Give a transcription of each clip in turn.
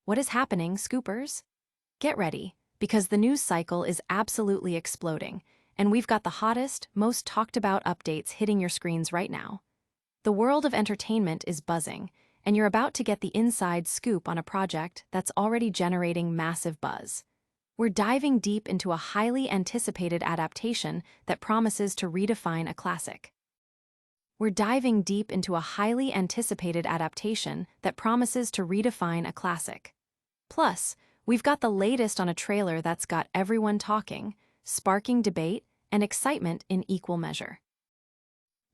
What is happening, Scoopers? Get ready, because the news cycle is absolutely exploding, and we've got the hottest, most talked about updates hitting your screens right now. The world of entertainment is buzzing, and you're about to get the inside scoop on a project that's already generating massive buzz. We're diving deep into a highly anticipated adaptation that promises to redefine a classic. We're diving deep into a highly anticipated adaptation that promises to redefine a classic. Plus, we've got the latest on a trailer that's got everyone talking, sparking debate and excitement in equal measure.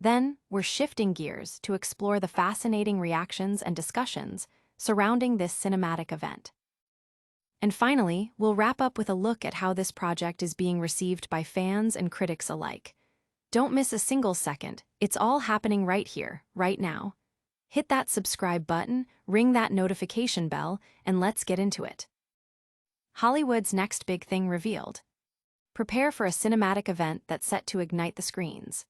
Then, we're shifting gears to explore the fascinating reactions and discussions surrounding this cinematic event. And finally, we'll wrap up with a look at how this project is being received by fans and critics alike. Don't miss a single second. It's all happening right here, right now. Hit that subscribe button, ring that notification bell, and let's get into it. Hollywood's next big thing revealed. Prepare for a cinematic event that's set to ignite the screens.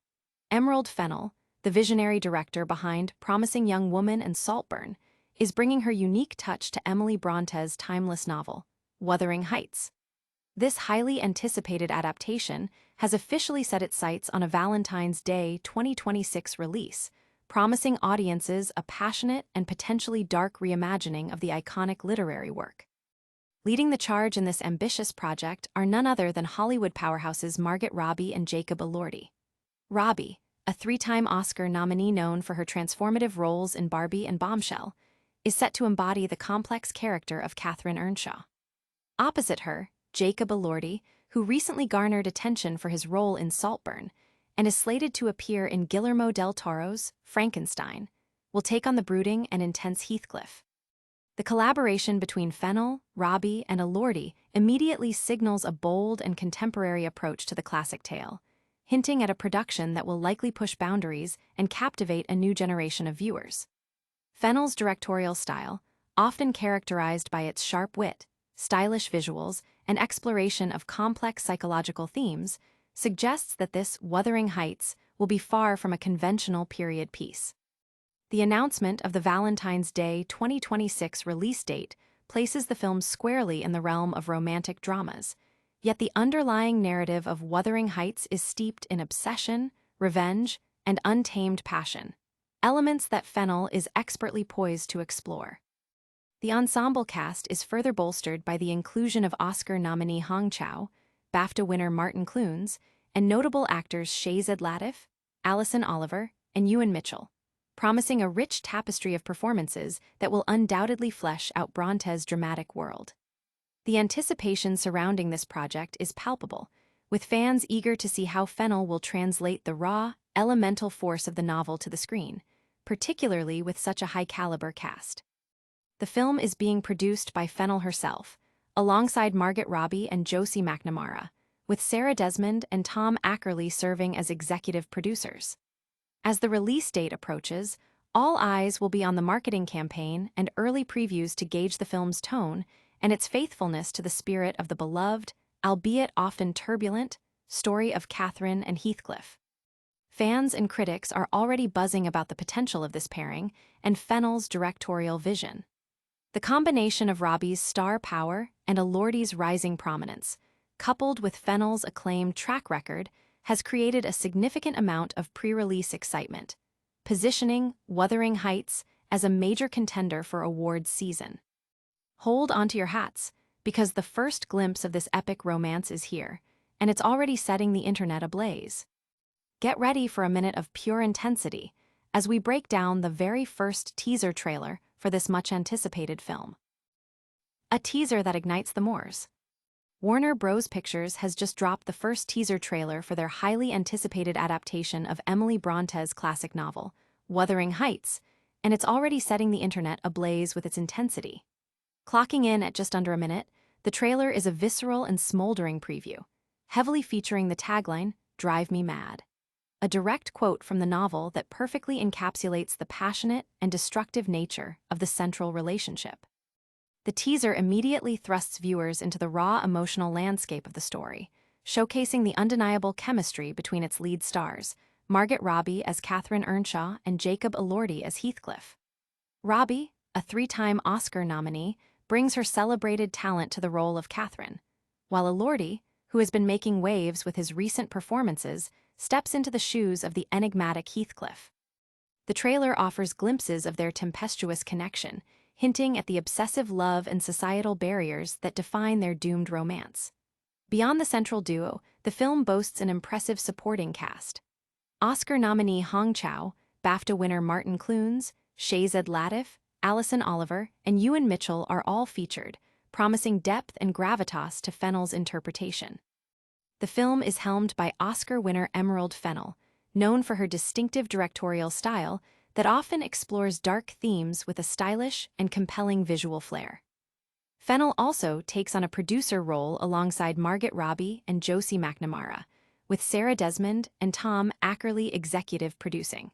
Emerald Fennell, the visionary director behind Promising Young Woman and Saltburn, is bringing her unique touch to Emily Bronte's timeless novel, Wuthering Heights. This highly anticipated adaptation has officially set its sights on a Valentine's Day 2026 release, promising audiences a passionate and potentially dark reimagining of the iconic literary work. Leading the charge in this ambitious project are none other than Hollywood powerhouses Margot Robbie and Jacob Elordi. Robbie, a three-time Oscar nominee known for her transformative roles in Barbie and Bombshell, is set to embody the complex character of Catherine Earnshaw. Opposite her, Jacob Elordi, who recently garnered attention for his role in Saltburn and is slated to appear in Guillermo del Toro's Frankenstein, will take on the brooding and intense Heathcliff. The collaboration between Fennell, Robbie, and Elordi immediately signals a bold and contemporary approach to the classic tale, hinting at a production that will likely push boundaries and captivate a new generation of viewers. Fennell's directorial style, often characterized by its sharp wit, stylish visuals, and exploration of complex psychological themes, suggests that this Wuthering Heights will be far from a conventional period piece. The announcement of the Valentine's Day 2026 release date places the film squarely in the realm of romantic dramas, yet the underlying narrative of Wuthering Heights is steeped in obsession, revenge, and untamed passion, elements that Fennell is expertly poised to explore. The ensemble cast is further bolstered by the inclusion of Oscar nominee Hong Chow, BAFTA winner Martin Clunes, and notable actors Shazad Latif, Alison Oliver, and Ewan Mitchell, promising a rich tapestry of performances that will undoubtedly flesh out Bronte's dramatic world. The anticipation surrounding this project is palpable, with fans eager to see how Fennell will translate the raw, elemental force of the novel to the screen, particularly with such a high-caliber cast. The film is being produced by Fennell herself, alongside Margot Robbie and Josie McNamara, with Sarah Desmond and Tom Ackerley serving as executive producers. As the release date approaches, all eyes will be on the marketing campaign and early previews to gauge the film's tone and its faithfulness to the spirit of the beloved, albeit often turbulent, story of Catherine and Heathcliff. Fans and critics are already buzzing about the potential of this pairing and Fennell's directorial vision. The combination of Robbie's star power and Elordi's rising prominence, coupled with Fennell's acclaimed track record, has created a significant amount of pre-release excitement, positioning Wuthering Heights as a major contender for awards season. Hold onto your hats, because the first glimpse of this epic romance is here, and it's already setting the internet ablaze. Get ready for a minute of pure intensity as we break down the very first teaser trailer for this much-anticipated film. A teaser that ignites the mores. Warner Bros. Pictures has just dropped the first teaser trailer for their highly anticipated adaptation of Emily Bronte's classic novel, Wuthering Heights, and it's already setting the internet ablaze with its intensity. Clocking in at just under a minute, the trailer is a visceral and smoldering preview, heavily featuring the tagline, "Drive Me Mad," a direct quote from the novel that perfectly encapsulates the passionate and destructive nature of the central relationship. The teaser immediately thrusts viewers into the raw emotional landscape of the story, showcasing the undeniable chemistry between its lead stars, Margot Robbie as Catherine Earnshaw and Jacob Elordi as Heathcliff. Robbie, a three-time Oscar nominee, brings her celebrated talent to the role of Catherine, while Elordi, who has been making waves with his recent performances, steps into the shoes of the enigmatic Heathcliff. The trailer offers glimpses of their tempestuous connection, hinting at the obsessive love and societal barriers that define their doomed romance. Beyond the central duo, the film boasts an impressive supporting cast. Oscar nominee Hong Chow, BAFTA winner Martin Clunes, Shazad Latif, Alison Oliver, and Ewan Mitchell are all featured, promising depth and gravitas to Fennell's interpretation. The film is helmed by Oscar winner Emerald Fennell, known for her distinctive directorial style that often explores dark themes with a stylish and compelling visual flair. Fennell also takes on a producer role alongside Margot Robbie and Josie McNamara, with Sarah Desmond and Tom Ackerley executive producing.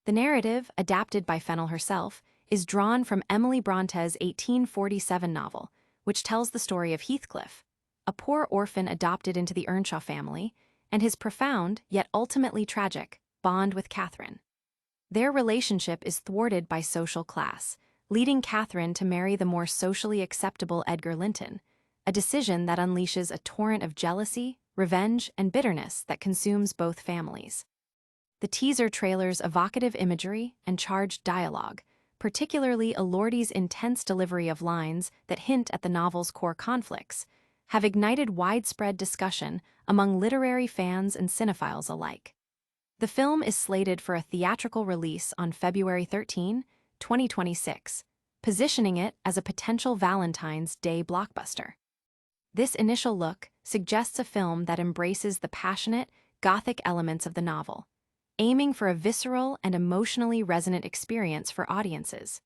The narrative, adapted by Fennell herself, is drawn from Emily Bronte's 1847 novel, which tells the story of Heathcliff, a poor orphan adopted into the Earnshaw family, and his profound, yet ultimately tragic, bond with Catherine. Their relationship is thwarted by social class, leading Catherine to marry the more socially acceptable Edgar Linton, a decision that unleashes a torrent of jealousy, revenge, and bitterness that consumes both families. The teaser trailer's evocative imagery and charged dialogue, particularly Elordi's intense delivery of lines that hint at the novel's core conflicts, have ignited widespread discussion among literary fans and cinephiles alike. The film is slated for a theatrical release on February 13, 2026, positioning it as a potential Valentine's Day blockbuster. This initial look suggests a film that embraces the passionate, gothic elements of the novel, aiming for a visceral and emotionally resonant experience for audiences.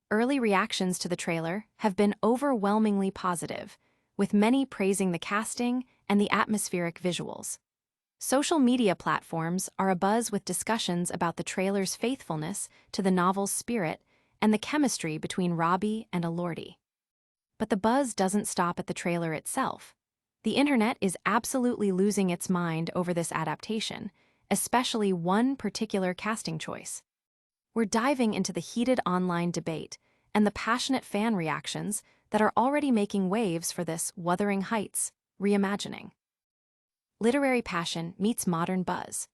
Early reactions to the trailer have been overwhelmingly positive, with many praising the casting and the atmospheric visuals. Social media platforms are abuzz with discussions about the trailer's faithfulness to the novel's spirit and the chemistry between Robbie and Elordi. But the buzz doesn't stop at the trailer itself. The internet is absolutely losing its mind over this adaptation, especially one particular casting choice. We're diving into the heated online debate and the passionate fan reactions that are already making waves for this Wuthering Heights reimagining. Literary passion meets modern buzz.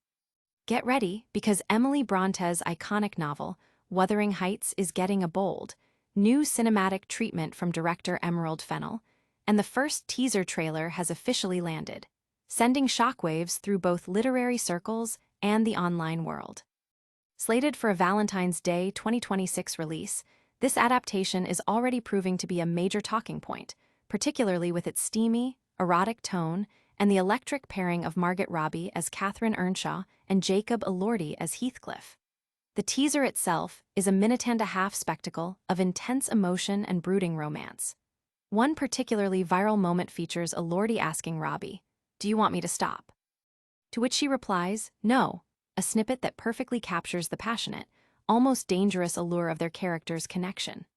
Get ready, because Emily Bronte's iconic novel, Wuthering Heights, is getting a bold, new cinematic treatment from director Emerald Fennell, and the first teaser trailer has officially landed, sending shockwaves through both literary circles and the online world. Slated for a Valentine's Day 2026 release, this adaptation is already proving to be a major talking point, particularly with its steamy, erotic tone and the electric pairing of Margot Robbie as Catherine Earnshaw and Jacob Elordi as Heathcliff. The teaser itself is a minute-and-a-half spectacle of intense emotion and brooding romance. One particularly viral moment features Elordi asking Robbie, "Do you want me to stop?" To which she replies, "No," a snippet that perfectly captures the passionate, almost dangerous allure of their characters' connection.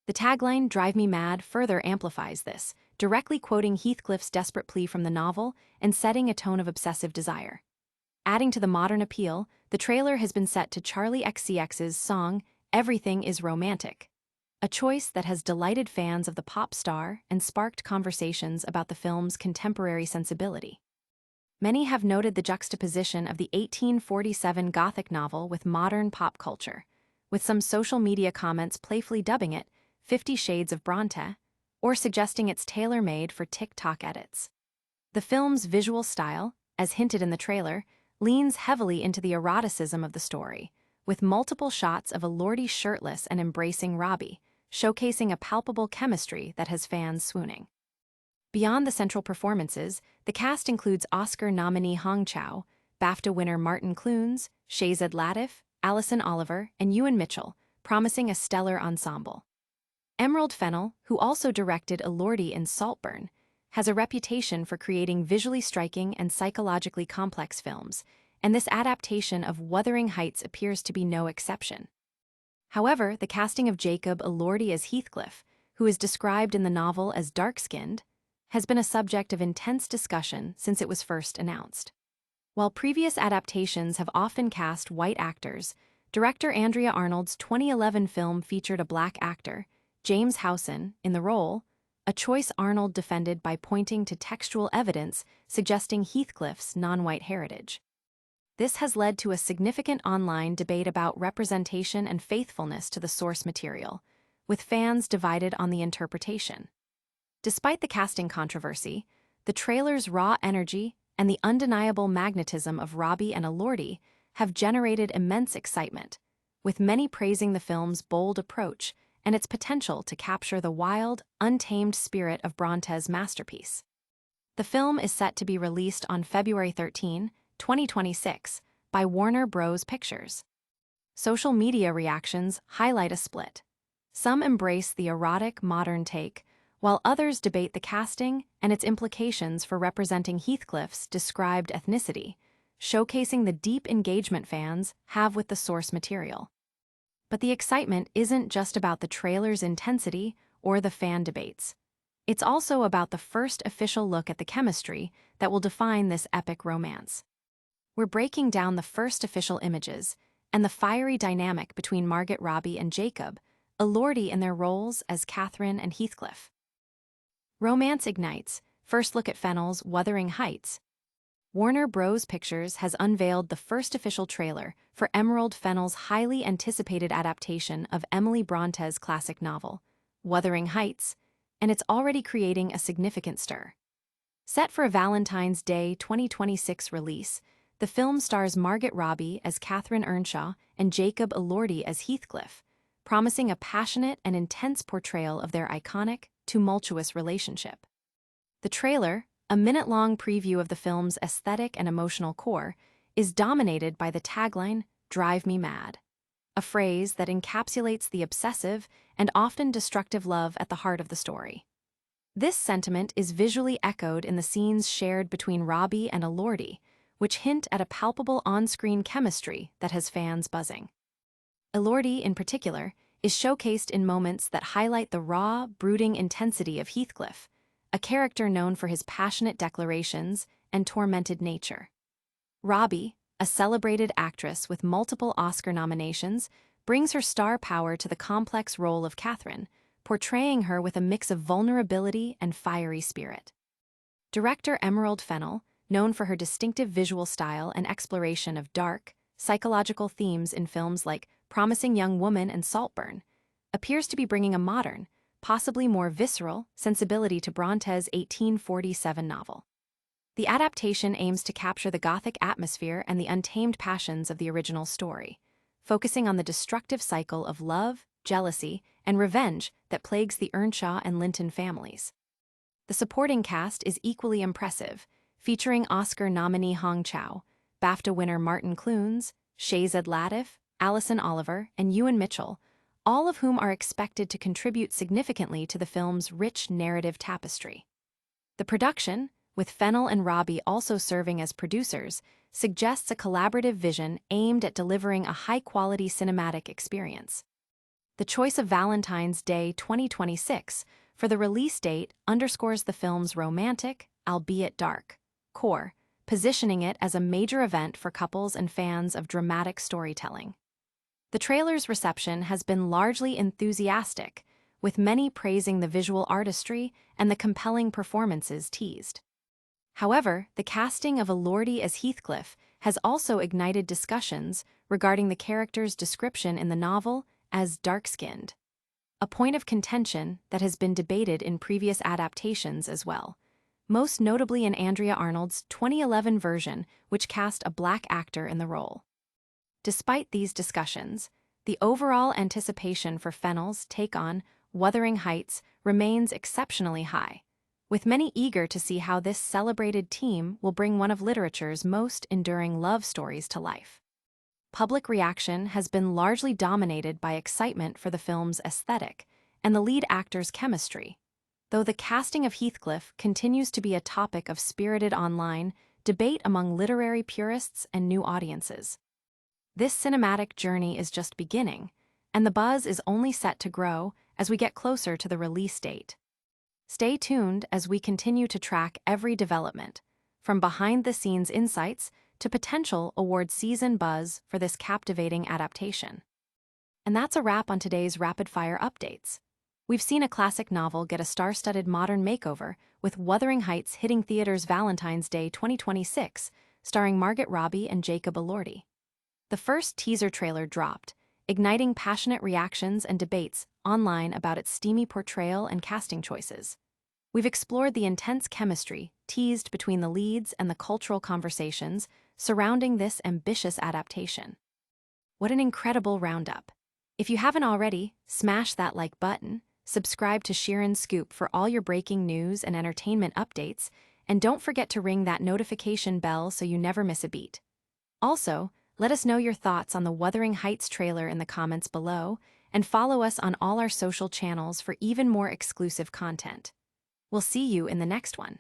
The tagline, "Drive Me Mad," further amplifies this, directly quoting Heathcliff's desperate plea from the novel and setting a tone of obsessive desire. Adding to the modern appeal, the trailer has been set to Charli XCX's song, "Everything is Romantic," a choice that has delighted fans of the pop star and sparked conversations about the film's contemporary sensibility. Many have noted the juxtaposition of the 1847 Gothic novel with modern pop culture, with some social media comments playfully dubbing it 50 Shades of Bronte, or suggesting it's tailor-made for TikTok edits. The film's visual style, as hinted in the trailer, leans heavily into the eroticism of the story, with multiple shots of Elordi shirtless and embracing Robbie, showcasing a palpable chemistry that has fans swooning. Beyond the central performances, the cast includes Oscar nominee Hong Chow, BAFTA winner Martin Clunes, Shazad Latif, Alison Oliver, and Ewan Mitchell, promising a stellar ensemble. Emerald Fennell, who also directed Elordi in Saltburn, has a reputation for creating visually striking and psychologically complex films, and this adaptation of Wuthering Heights appears to be no exception. However, the casting of Jacob Elordi as Heathcliff, who is described in the novel as dark-skinned, has been a subject of intense discussion since it was first announced. While previous adaptations have often cast white actors, director Andrea Arnold's 2011 film featured a black actor, James Housen, in the role, a choice Arnold defended by pointing to textual evidence suggesting Heathcliff's non-white heritage. This has led to a significant online debate about representation and faithfulness to the source material, with fans divided on the interpretation. Despite the casting controversy, the trailer's raw energy and the undeniable magnetism of Robbie and Elordi have generated immense excitement, with many praising the film's bold approach and its potential to capture the wild, untamed spirit of Bronte's masterpiece. The film is set to be released on February 13, 2026, by Warner Bros. Pictures. Social media reactions highlight a split. Some embrace the erotic, modern take, while others debate the casting and its implications for representing Heathcliff's described ethnicity, showcasing the deep engagement fans have with the source material. But the excitement isn't just about the trailer's intensity or the fan debates. It's also about the first official look at the chemistry that will define this epic romance. We're breaking down the first official images and the fiery dynamic between Margot Robbie and Jacob Elordi in their roles as Catherine and Heathcliff. Romance ignites. First look at Fennell's Wuthering Heights. Warner Bros. Pictures has unveiled the first official trailer for Emerald Fennell's highly anticipated adaptation of Emily Bronte's classic novel, Wuthering Heights, and it's already creating a significant stir. Set for a Valentine's Day 2026 release, the film stars Margot Robbie as Catherine Earnshaw and Jacob Elordi as Heathcliff, promising a passionate and intense portrayal of their iconic, tumultuous relationship. The trailer, a minute-long preview of the film's aesthetic and emotional core, is dominated by the tagline, "Drive me mad," a phrase that encapsulates the obsessive and often destructive love at the heart of the story. This sentiment is visually echoed in the scenes shared between Robbie and Elordi, which hint at a palpable on-screen chemistry that has fans buzzing. Elordi, in particular, is showcased in moments that highlight the raw, brooding intensity of Heathcliff, a character known for his passionate declarations and tormented nature. Robbie, a celebrated actress with multiple Oscar nominations, brings her star power to the complex role of Catherine, portraying her with a mix of vulnerability and fiery spirit. Director Emerald Fennell, known for her distinctive visual style and exploration of dark, psychological themes in films like Promising Young Woman and Saltburn, appears to be bringing a modern, possibly more visceral, sensibility to Bronte's 1847 novel. The adaptation aims to capture the Gothic atmosphere and the untamed passions of the original story, focusing on the destructive cycle of love, jealousy, and revenge that plagues the Earnshaw and Linton families. The supporting cast is equally impressive, featuring Oscar nominee Hong Chow, BAFTA winner Martin Clunes, Shazad Latif, Alison Oliver, and Ewan Mitchell, all of whom are expected to contribute significantly to the film's rich narrative tapestry. The production, with Fennell and Robbie also serving as producers, suggests a collaborative vision aimed at delivering a high-quality cinematic experience. The choice of Valentine's Day 2026 for the release date underscores the film's romantic, albeit dark, core, positioning it as a major event for couples and fans of dramatic storytelling. The trailer's reception has been largely enthusiastic, with many praising the visual artistry and the compelling performances teased. However, the casting of Elordi as Heathcliff has also ignited discussions regarding the character's description in the novel as dark-skinned, a point of contention that has been debated in previous adaptations as well, most notably in Andrea Arnold's 2011 version, which cast a black actor in the role. Despite these discussions, the overall anticipation for Fennell's take on Wuthering Heights remains exceptionally high, with many eager to see how this celebrated team will bring one of literature's most enduring love stories to life. Public reaction has been largely dominated by excitement for the film's aesthetic and the lead actor's chemistry, though the casting of Heathcliff continues to be a topic of spirited online debate among literary purists and new audiences. This cinematic journey is just beginning, and the buzz is only set to grow as we get closer to the release date. Stay tuned as we continue to track every development, from behind-the-scenes insights to potential award season buzz for this captivating adaptation. And that's a wrap on today's rapid-fire updates. We've seen a classic novel get a star-studded modern makeover, with Wuthering Heights hitting theaters Valentine's Day 2026, starring Margot Robbie and Jacob Elordi. The first teaser trailer dropped, igniting passionate reactions and debates online about its steamy portrayal and casting choices. We've explored the intense chemistry teased between the leads and the cultural conversations surrounding this ambitious adaptation. What an incredible roundup! If you haven't already, smash that like button, subscribe to Sheeran Scoop for all your breaking news and entertainment updates, and don't forget to ring that notification bell so you never miss a beat. Also, let us know your thoughts on the Wuthering Heights trailer in the comments below, and follow us on all our social channels for even more exclusive content. We'll see you in the next one.